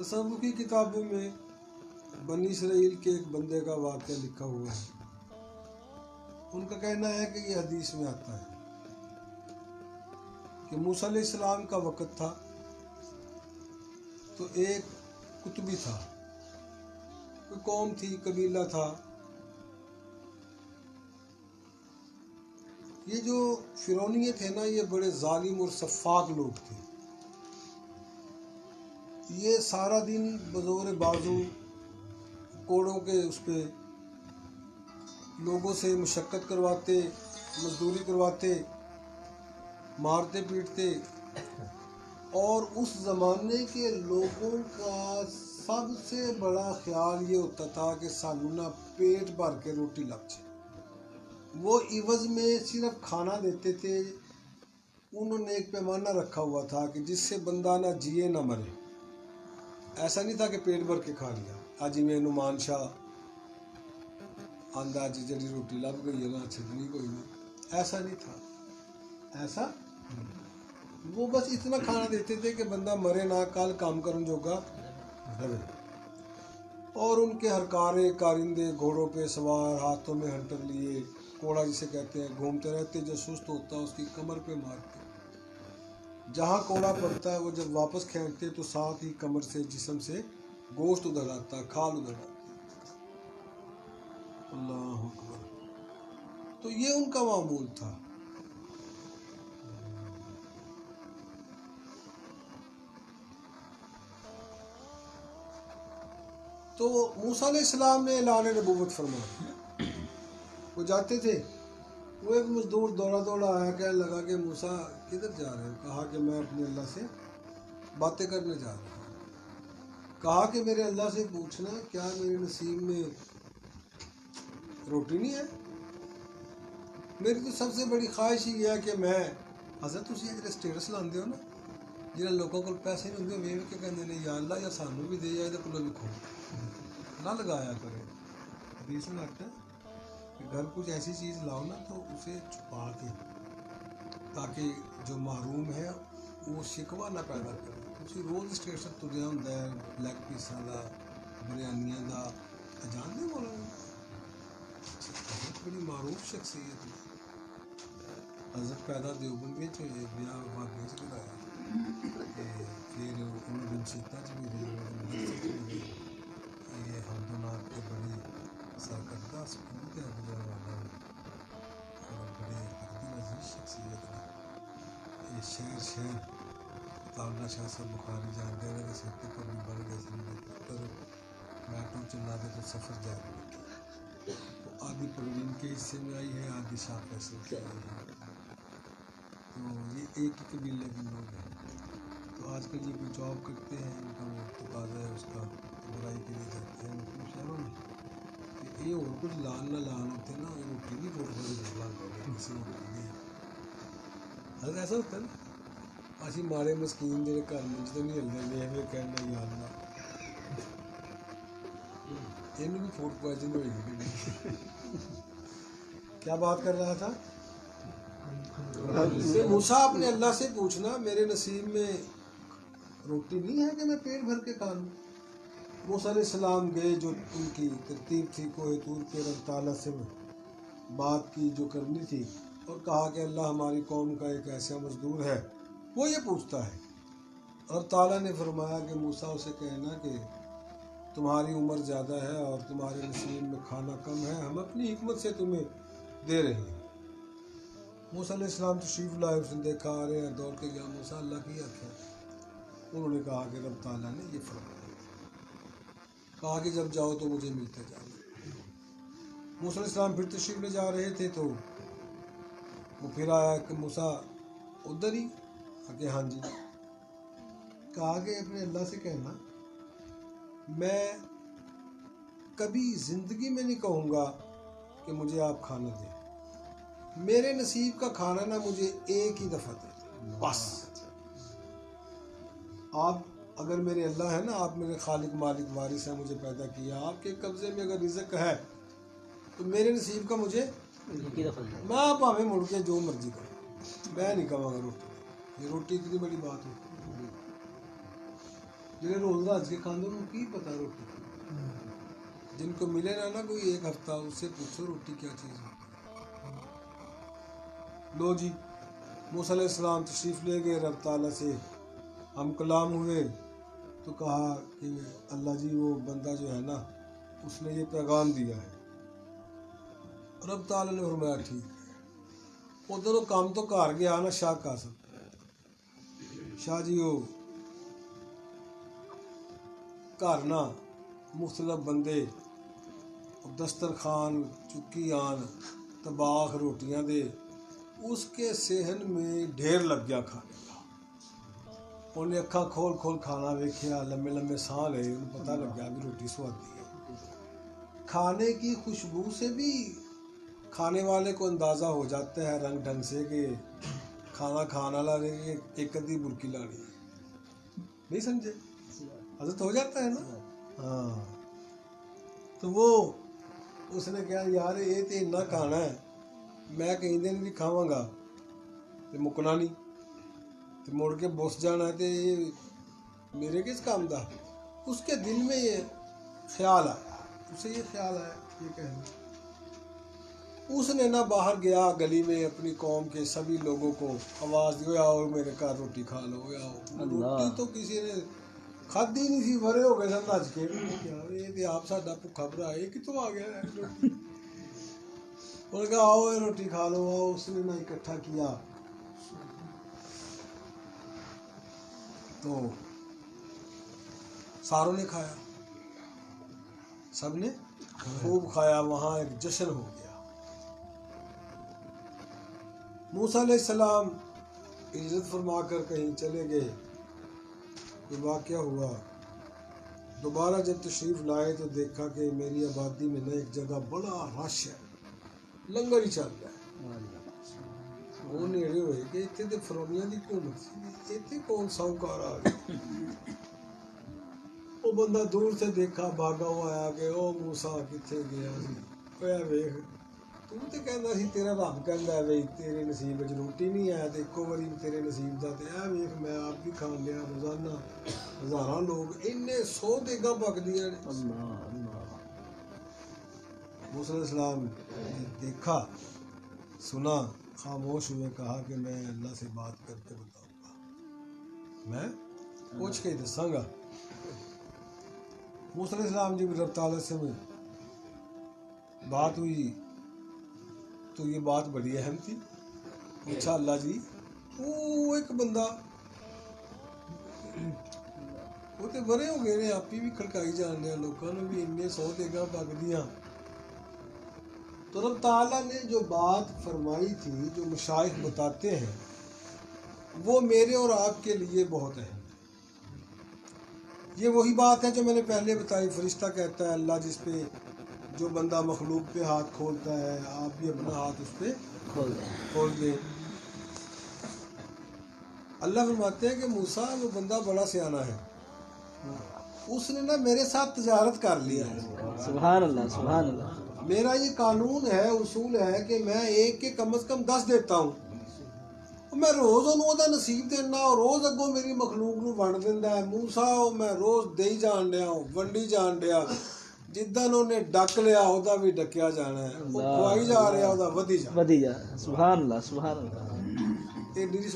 تصوف کی کتابوں میں بنی اسرائیل کے ایک بندے کا واقعہ لکھا ہوا ہے۔ ان کا کہنا ہے کہ یہ حدیث میں آتا ہے کہ موسیٰ علیہ السلام کا وقت تھا تو ایک قطبی تھا، کوئی قوم تھی، قبیلہ تھا۔ یہ جو فرعونیے تھے نا، یہ بڑے ظالم اور سفاک لوگ تھے۔ یہ سارا دن بزور بازو کوڑوں کے اس پہ لوگوں سے مشقت کرواتے، مزدوری کرواتے، مارتے پیٹتے، اور اس زمانے کے لوگوں کا سب سے بڑا خیال یہ ہوتا تھا کہ سانوں نہ پیٹ بھر کے روٹی لگ جائے۔ وہ عوض میں صرف کھانا دیتے تھے۔ انہوں نے ایک پیمانہ رکھا ہوا تھا کہ جس سے بندہ نہ جیے نہ مرے۔ ایسا نہیں تھا کہ پیٹ بھر کے کھا لیا، آج میں نعمان شاہ آندہ جی جڑی روٹی لب گئی ہے نا چھڈنی کوئی نہیں، ایسا نہیں تھا۔ ایسا وہ بس اتنا کھانا دیتے تھے کہ بندہ مرے نہ، کل کام کرن جوگا رہے۔ اور ان کے ہر کارندے گھوڑوں پہ سوار، ہاتھوں میں ہنٹر لیے، کوڑا جسے کہتے ہیں، گھومتے رہتے۔ جو سست ہوتا اس کی کمر پہ مارتے۔ جہاں کوڑا پڑتا ہے وہ جب واپس کھینچتے تو ساتھ ہی کمر سے، جسم سے گوشت ادھر آتا، کھال ادھر آتی۔ اللہ اکبر۔ تو یہ ان کا معمول تھا۔ تو موسیٰ علیہ السلام نے اعلان نبوت فرمایا۔ وہ جاتے تھے، وہ ایک مزدور دوڑا آیا، کہنے لگا کہ موسیٰ کدھر جا رہے ہو؟ کہا کہ میں اپنے اللہ سے باتیں کرنے جا رہا ہوں۔ کہا کہ میرے اللہ سے پوچھنا کیا میرے نصیب میں روٹی نہیں ہے؟ میری تو سب سے بڑی خواہش یہ ہے کہ میں حضرت اسی جڑے سٹیٹس لاندے ہو نا، جنہیں لوگوں کو پیسے نہیں ہوندے، ویڑ کے کہندے نے یا اللہ یا سانوں بھی دے یا یہ کلو بھی کھو نہ لگایا کرے۔ حدیث میں آتا ہے کہ گھر کچھ ایسی چیز لاؤ نا تو اسے چھپا کے، تاکہ جو محروم ہے وہ شکوہ نہ پیدا کرے۔ اسی روز اسٹیٹس تریا ہوندا ہے لیگ پیساں دا، بریانیاں دا، جان دے مولانا بڑی معروف شخصیت ہے۔ حضرت پیدا دیوبند وچ ہوئے، بیاہ بھاگے چ کرایا، پھر انہوں بن شیطہ چ بھی رہے، مدرسے چ بھی رہے۔ یہ حمد و نعت کے بڑے سرکردہ سپرد ہے گزرنے والا، اور بڑے قدر عزیز شخصیت ہے۔ یہ شہر طالبہ شاہ صاحب بخاری جانتے ہیں کہ سکتے پر بھی بڑھ گئے تھے، میرے پتر میٹرو چلا دے تو سفر جاری ہوتی۔ آدھی پگڑی ان کے حصے میں آئی ہے، آدھی شاہ فیصل کی آئی ہے۔ تو یہ ایک ہی قبیلے کے لوگ ہیں۔ تو آج کل یہ کوئی جاب کرتے ہیں، ان کا وہ تقاضا ہے اس کا، برائی کے لیے جاتے ہیں مختلف شہروں میں کہ یہ اور کچھ لان نہ لان ہوتے نا، روٹی نہیں فوٹ بڑی لان کسی روٹی نہیں۔ حضرت ایسا ہوتا ہے نا، اسی مارے مسکین جڑے گھر منجتے نہیں ہلدے، ویخ ویخ کہنا یا اللہ ان بھی فوڈ پوائزن ہوئے گی۔ کیا بات کر رہا تھا؟ موسیٰ اپنے اللہ سے پوچھنا میرے نصیب میں روٹی نہیں ہے کہ میں پیٹ بھر کے کھا لوں۔ موسیٰ علیہ السلام گئے، جو ان کی ترتیب تھی، کوہ طور پہ رب تعالیٰ سے بات کی جو کرنی تھی، اور کہا کہ اللہ ہماری قوم کا ایک ایسا مزدور ہے، وہ یہ پوچھتا ہے۔ رب تعالیٰ نے فرمایا کہ موسیٰ اسے کہنا کہ تمہاری عمر زیادہ ہے اور تمہارے نصیب میں کھانا کم ہے، ہم اپنی حکمت سے تمہیں دے رہے ہیں۔ موسیٰ علیہ السلام تشریف لائے، اس نے دیکھا آ رہے ہیں، دوڑ کے گیا، موسیٰ اللہ کی آخیا۔ انہوں نے کہا کہ رب تعالیٰ نے یہ فرمایا، کہا کہ جب جاؤ تو مجھے ملتے جاؤ۔ موسیٰ علیہ السلام پھر تشریف لے جا رہے تھے تو وہ پھر آیا کہ موسیٰ ادھر ہی؟ کہ ہاں جی۔ کہا کہ اپنے اللہ سے کہنا میں کبھی زندگی میں نہیں کہوں گا کہ مجھے آپ کھانا دیں، میرے نصیب کا کھانا نہ مجھے ایک ہی دفعہ دیں بس۔ آپ اگر میرے اللہ ہے نا، آپ میرے خالق مالک وارث ہیں، مجھے پیدا کیا، آپ کے قبضے میں اگر رزق ہے تو میرے نصیب کا مجھے میں آپ ہمیں مڑ کے جو مرضی کروں، میں نہیں کہوں گا روٹی، یہ روٹی اتنی بڑی بات ہو۔ جنہیں روز رج کے کھاندے انہوں کی پتا روٹی، جن کو ملے نا کوئی ایک ہفتہ اس سے پوچھو روٹی کیا چیز ہے۔ لو جی موسیٰ علیہ السلام تشریف لے گئے، رب تعالیٰ سے ہم کلام ہوئے تو کہا کہ اللہ جی وہ بندہ جو ہے نا اس نے یہ پیغام دیا ہے۔ رب تعالیٰ نے فرمایا ٹھیک ہے۔ ادھر وہ کام تو گھر گیا نا شاہ قاسم، شاہ جی وہ گھر نا مختلف بندے دسترخوان چکی آن تباخ روٹیاں دے، اس کے صحن میں ڈھیر لگ گیا کھانے کا۔ انہیں اکھاں کھول کھول کھانا ویکھیا، لمبے لمبے ساں لے، انہیں پتہ لگ گیا کہ روٹی سوادی ہے۔ کھانے کی خوشبو سے بھی کھانے والے کو اندازہ ہو جاتا ہے رنگ ڈھنگ سے کہ کھانا کھانا والا نے ایک ادھی برکی لانی ہے، نہیں سمجھے؟ حضرت ہو جاتا ہے نا۔ ہاں تو وہ اس نے کہا یار یہ تو اتنا کھانا ہے میں کئی دن بھی کھاواں گا تو مکنا نہیں، تو مڑ کے بس جانا ہے تو یہ میرے کس کام دا۔ اس کے دل میں یہ خیال آیا، اسے یہ خیال آیا یہ کہنا، اس نے نہ باہر گیا گلی میں اپنی قوم کے سبھی لوگوں کو آواز دی، آؤ میرے گھر روٹی کھا لو، آؤ۔ روٹی تو کسی نے کھادی نہیں سی، بھرے ہو گئے سن نچ کے، یہ تو آپ ساڈا بھوکا بھرا یہ کتوں آ گیا ہے روٹی۔ انہوں نے کہا آؤ یہ روٹی کھا لو، آؤ۔ اس نے نہ اکٹھا کیا تو ساروں نے کھایا، سب نے خوب کھایا، وہاں ایک جشن ہو گیا۔ موسیٰ علیہ السلام ہجرت فرما کر کہیں چلے گئے، کوئی واقعہ ہوا، دوبارہ جب تشریف لائے تو دیکھا کہ میری آبادی میں نہ ایک جگہ بڑا رش ہے، لنگر ہی چل رہا ہے۔ وہ نیڑے ہوئے کہ اتنے تو فرونیاں دی حکومت سی، اتنے کون ساہوکار آ گئے۔ وہ بندہ دور سے دیکھا بھاگا ہوا آیا کہ او موسیٰ کتنے گیا سی، اے ویکھ تو تے کہندا سی تیرا رب کہندا ہے بھئی تیرے نصیب وچ روٹی نہیں ہے تے اکو واری تیرے نصیب دا تے اے ویکھ میں آپ بھی کھان لیا، روزانہ ہزاراں لوگ انہیں 100 دیگاں پکدیاں نے۔ موسیٰ علیہ السلام نے دیکھا سنا، خاموش ہوئے، کہا کہ میں اللہ سے بات کر کے بتاؤں گا، میں پوچھ کے دساں گا۔ موسیٰ علیہ السلام جب رب تعالیٰ سے بات ہوئی تو یہ بات بڑی اہم تھی۔ پوچھا اللہ جی وہ ایک بندہ وہ تو بڑے ہو گئے نے، آپ ہی بھی کھڑکائی جان رہے ہیں، لوگوں نے بھی انہیں 100 دیگاں پک دیاں۔ تو رب تعالیٰ نے جو بات فرمائی تھی، جو مشائخ بتاتے ہیں، وہ میرے اور آپ کے لیے بہت اہم ہے۔ یہ وہی بات ہے جو میں نے پہلے بتائی، فرشتہ کہتا ہے اللہ جس پہ جو بندہ مخلوق پہ ہاتھ کھولتا ہے آپ بھی اپنا ہاتھ اس پہ کھول دیں۔ اللہ فرماتے ہیں کہ موسیٰ وہ بندہ بڑا سیانہ ہے، اس نے نا میرے ساتھ تجارت کر لیا ہے۔ سبحان اللہ سبحان اللہ۔ میرا یہ قانون ہے، اصول ہے کہ میں ایک کے کم از کم 10 دیتا ہوں، میں روز انہوں دا نصیب دینا اور روز اگوں میری مخلوق نو ونڈ دیندا ہے۔ موسیٰ میں روز دئی جان ڈیا ہوں، ونڈی جان ڈیا، جدن انہیں ڈک لیا اودا بھی ڈکیا جانا ہے، وہ کھوائی جا رہا اودا ودی جا۔ سبحان اللہ سبحان اللہ۔ ایڈی